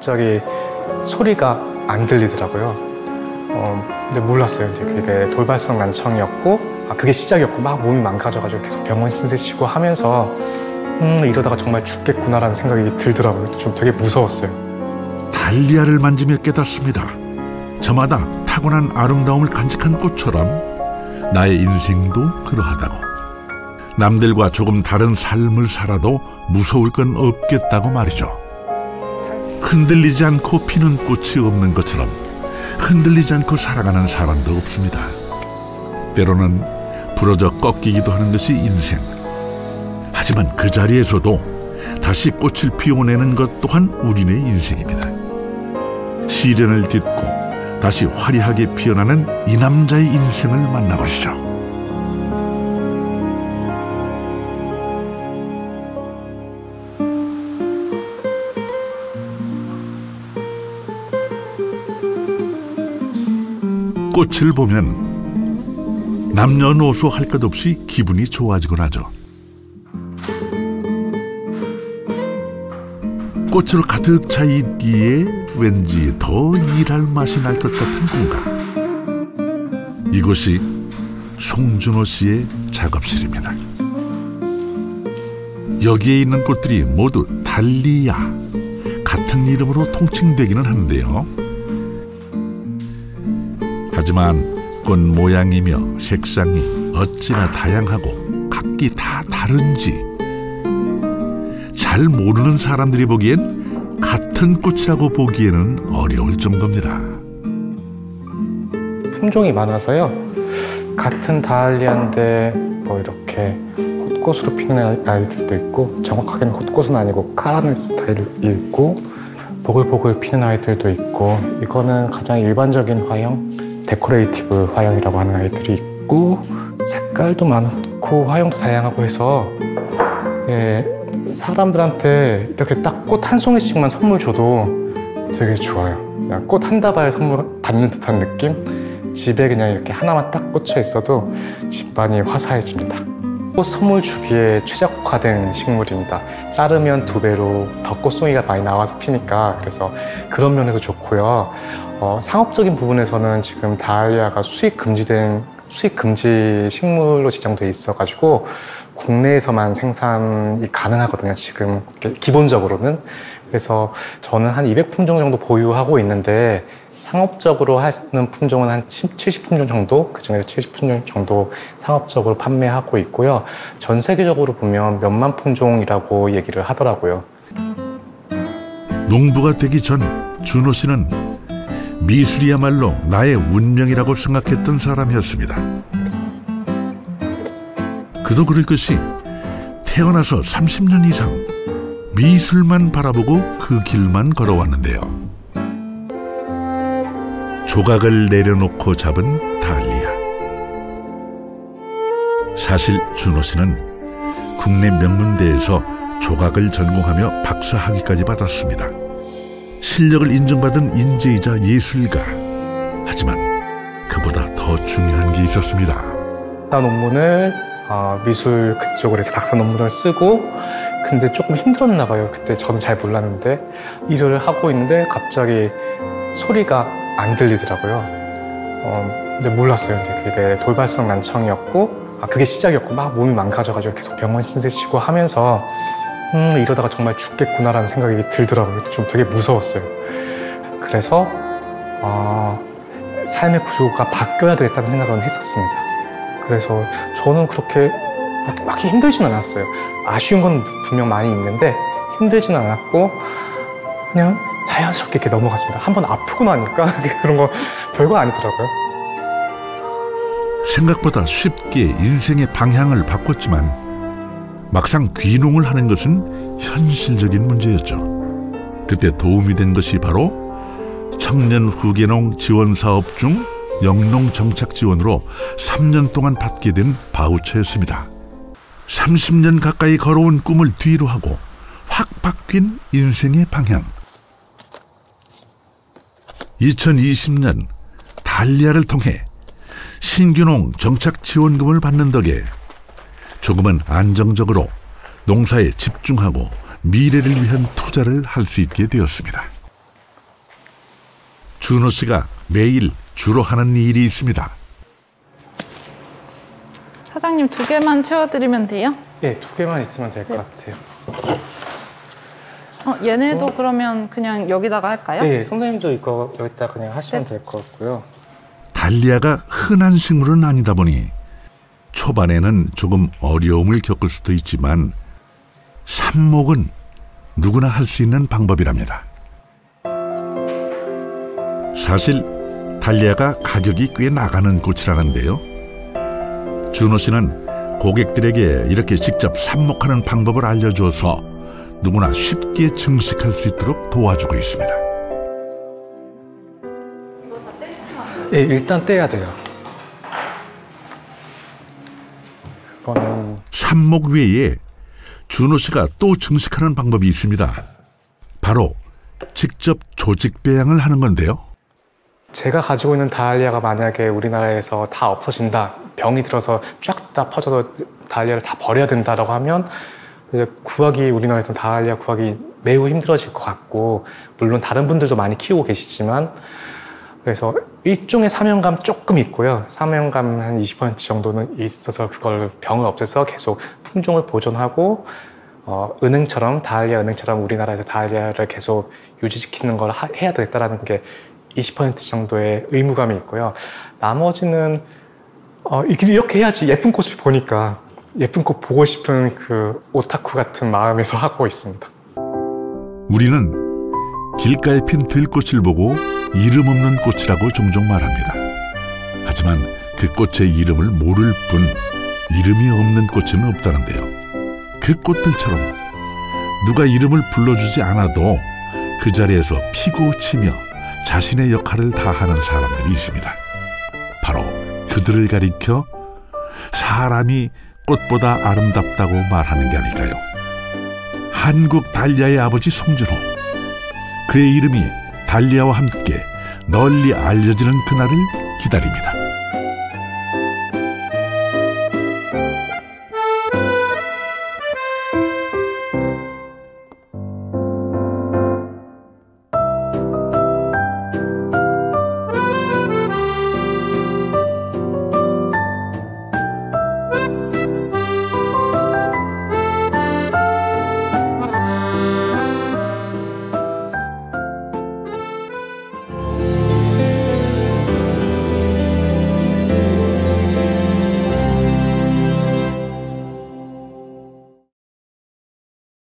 갑자기 소리가 안 들리더라고요. 근데 몰랐어요. 이제 그게 돌발성 난청이었고, 그게 시작이었고, 막 몸이 망가져가지고 계속 병원 신세 치고 하면서, 이러다가 정말 죽겠구나라는 생각이 들더라고요. 좀 되게 무서웠어요. 달리아를 만지며 깨닫습니다. 저마다 타고난 아름다움을 간직한 꽃처럼 나의 인생도 그러하다고. 남들과 조금 다른 삶을 살아도 무서울 건 없겠다고 말이죠. 흔들리지 않고 피는 꽃이 없는 것처럼 흔들리지 않고 살아가는 사람도 없습니다. 때로는 부러져 꺾이기도 하는 것이 인생. 하지만 그 자리에서도 다시 꽃을 피워내는 것 또한 우리네 인생입니다. 시련을 딛고 다시 화려하게 피어나는 이 남자의 인생을 만나보시죠. 꽃을 보면 남녀노소 할 것 없이 기분이 좋아지곤 하죠. 꽃으로 가득 차 있기에 왠지 더 일할 맛이 날 것 같은 공간. 이곳이 송준호 씨의 작업실입니다. 여기에 있는 꽃들이 모두 달리아, 같은 이름으로 통칭되기는 하는데요. 하지만 꽃 모양이며 색상이 어찌나 다양하고 각기 다 다른지 잘 모르는 사람들이 보기엔 같은 꽃이라고 보기에는 어려울 정도입니다. 품종이 많아서요. 같은 다알리아인데 뭐 이렇게 헛꽃으로 피는 아이들도 있고, 정확하게는 헛꽃은 아니고 카라멜 스타일이 있고, 보글보글 피는 아이들도 있고, 이거는 가장 일반적인 화형, 데코레이티브 화형이라고 하는 아이들이 있고, 색깔도 많고 화형도 다양하고 해서 사람들한테 이렇게 딱 꽃 한 송이씩만 선물 줘도 되게 좋아요. 그냥 꽃 한 다발 선물 받는 듯한 느낌? 집에 그냥 이렇게 하나만 딱 꽂혀 있어도 집안이 화사해집니다. 꽃 선물 주기에 최적화된 식물입니다. 자르면 2배로 더 꽃송이가 많이 나와서 피니까, 그래서 그런 면에서 좋고요. 상업적인 부분에서는 지금 다알리아가 수입 금지 식물로 지정돼 있어가지고 국내에서만 생산이 가능하거든요, 지금 기본적으로는. 그래서 저는 한 200품종 정도 보유하고 있는데, 상업적으로 하는 품종은 한 70품종 정도, 그중에서 70품종 정도 상업적으로 판매하고 있고요. 전 세계적으로 보면 몇만 품종이라고 얘기를 하더라고요. 농부가 되기 전 준호 씨는 미술이야말로 나의 운명이라고 생각했던 사람이었습니다. 그도 그럴 것이 태어나서 30년 이상 미술만 바라보고 그 길만 걸어왔는데요. 조각을 내려놓고 잡은 다알리아. 사실 준호 씨는 국내 명문대에서 조각을 전공하며 박사학위까지 받았습니다. 실력을 인정받은 인재이자 예술가. 하지만 그보다 더 중요한 게 있었습니다. 박사 논문을 미술 그쪽으로 해서 박사 논문을 쓰고, 근데 조금 힘들었나 봐요. 그때 저는 잘 몰랐는데 일을 하고 있는데 갑자기 소리가 안 들리더라고요. 근데 몰랐어요. 이제 그게 돌발성 난청이었고, 그게 시작이었고, 막 몸이 망가져가지고 계속 병원 신세 치고 하면서 이러다가 정말 죽겠구나라는 생각이 들더라고요. 좀 되게 무서웠어요. 그래서 삶의 구조가 바뀌어야 되겠다는 생각은 했었습니다. 그래서 저는 그렇게 막 힘들진 않았어요. 아쉬운 건 분명 많이 있는데 힘들진 않았고 그냥 자연스럽게 이렇게 넘어갔습니다. 한번 아프고 나니까 그런 거 별거 아니더라고요. 생각보다 쉽게 인생의 방향을 바꿨지만 막상 귀농을 하는 것은 현실적인 문제였죠. 그때 도움이 된 것이 바로 청년 후계농 지원 사업 중 영농 정착 지원으로 3년 동안 받게 된 바우처였습니다. 30년 가까이 걸어온 꿈을 뒤로 하고 확 바뀐 인생의 방향. 2020년 다알리아를 통해 신규농 정착 지원금을 받는 덕에 조금은 안정적으로 농사에 집중하고 미래를 위한 투자를 할 수 있게 되었습니다. 준호 씨가 매일 주로 하는 일이 있습니다. 사장님 2개만 채워드리면 돼요? 네, 2개만 있으면 될 것 같아요. 얘네도 그러면 그냥 여기다가 할까요? 네, 선생님도 이거 여기다 그냥 하시면 될 것 같고요. 달리아가 흔한 식물은 아니다 보니 초반에는 조금 어려움을 겪을 수도 있지만 삽목은 누구나 할 수 있는 방법이랍니다. 사실 달리아가 가격이 꽤 나가는 꽃이라는데요. 준호 씨는 고객들에게 이렇게 직접 삽목하는 방법을 알려줘서 누구나 쉽게 증식할 수 있도록 도와주고 있습니다. 네, 일단 떼야 돼요. 그거는 삽목 외에 준호 씨가 또 증식하는 방법이 있습니다. 바로 직접 조직 배양을 하는 건데요. 제가 가지고 있는 다알리아가 만약에 우리나라에서 다 없어진다, 병이 들어서 쫙 다 퍼져도 다알리아를 다 버려야 된다라고 하면 이제 우리나라에서 다알리아 구하기 매우 힘들어질 것 같고, 물론 다른 분들도 많이 키우고 계시지만, 그래서 일종의 사명감 조금 있고요. 사명감 한 20% 정도는 있어서 그걸 병을 없애서 계속 품종을 보존하고 은행처럼, 다알리아 은행처럼 우리나라에서 다알리아를 계속 유지시키는 걸 해야 되겠다라는 게 20% 정도의 의무감이 있고요. 나머지는 이렇게 해야지 예쁜 꽃을 보니까 예쁜 꽃 보고 싶은 그 오타쿠 같은 마음에서 하고 있습니다. 우리는 길가에 핀 들꽃을 보고 이름 없는 꽃이라고 종종 말합니다. 하지만 그 꽃의 이름을 모를 뿐 이름이 없는 꽃은 없다는데요. 그 꽃들처럼 누가 이름을 불러주지 않아도 그 자리에서 피고 치며 자신의 역할을 다하는 사람들이 있습니다. 바로 그들을 가리켜 사람이 꽃보다 아름답다고 말하는 게 아닐까요? 한국 달리아의 아버지 송준호. 그의 이름이 달리아와 함께 널리 알려지는 그날을 기다립니다.